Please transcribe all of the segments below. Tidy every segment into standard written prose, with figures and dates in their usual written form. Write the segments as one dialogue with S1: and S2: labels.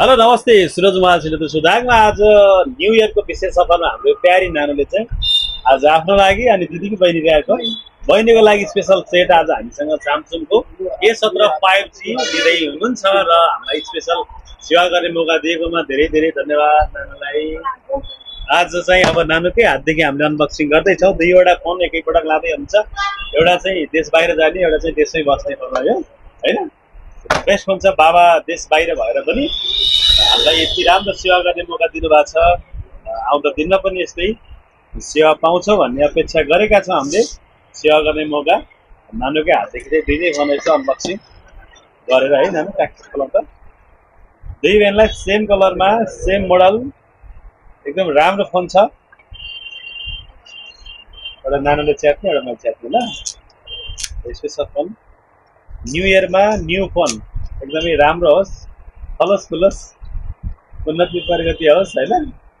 S1: Hello नमस्ते सुरज कुमार सिन्हा सुदाङमा आज new इयरको विशेष सफरमा हाम्रो प्यारी नानुले चाहिँ आज आफ्नो लागि अनि दिदीको बहिनीको बहिनीको लागि स्पेसल सेट आज हामीसँग स्यामसङको A17 5G दिँदै हुनुहुन्छ र हामीलाई स्पेसल सेवा गर्ने मौका दिएकोमा धेरै धेरै धन्यवाद नानुलाई। आज चाहिँ अब नानुकै हातदेखि हामीले अनबक्सिङ गर्दैछौँ। दुईवटा फोन एकैपटक लाँदै हुन्छ, एउटा चाहिँ देश बाहिर जाने, एउटा चाहिँ देशमै बस्ने फोन लाग्यो होइन। बेस्ट फोन छ, बाबा देश बाहिर भएर पनि हामीलाई यति राम्रो सेवा गर्ने मौका दिनुभएको छ। आउँदो दिनमा पनि यस्तै सेवा पाउँछौँ भन्ने अपेक्षा गरेका छौँ हामीले। सेवा गर्ने मौका नानुकै हातदेखि चाहिँ दुई फोन यसो अनबक्सिङ गरेर है नानु ट्याक्स कलर त दुई भेनलाई सेम कलरमा सेम मोडल एकदम राम्रो फोन छ। एउटा नानुले च्यात्ने, एउटा मैले च्यात्ने ल। स्पेसल फोन न्यू इयरमा न्यू फोन एकदमै राम्रो होस्, फलोस् फुलोस्, उन्नति प्रगति होस् होइन।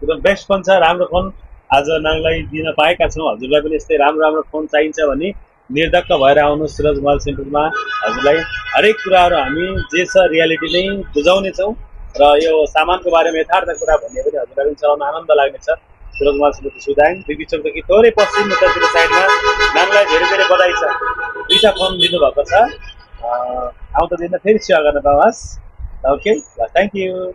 S1: एकदम बेस्ट फोन छ, राम्रो फोन आज नानीलाई दिन पाएका छौँ। हजुरलाई पनि यस्तै राम्रो राम्रो फोन चाहिन्छ भने निर्धक्क भएर आउनुहोस् सुरज मोबाइल सेन्टरमा। हजुरलाई हरेक कुराहरू हामी जे छ रियालिटी नै बुझाउनेछौँ र यो सामानको बारेमा यथार्थ कुरा भन्ने पनि हजुरलाई पनि चलाउन आनन्द लाग्नेछ। सुरज मोबाइल सेन्टर सुदाङ बिबी चौकदेखि थोरै पश्चिम उत्तरतिर साइडमा। नानीलाई धेरै धेरै बधाई छ, दुईवटा फोन दिनुभएको छ। आउँदो दिनमा फेरि सेवा गर्न पाओस्। Okay, thank you.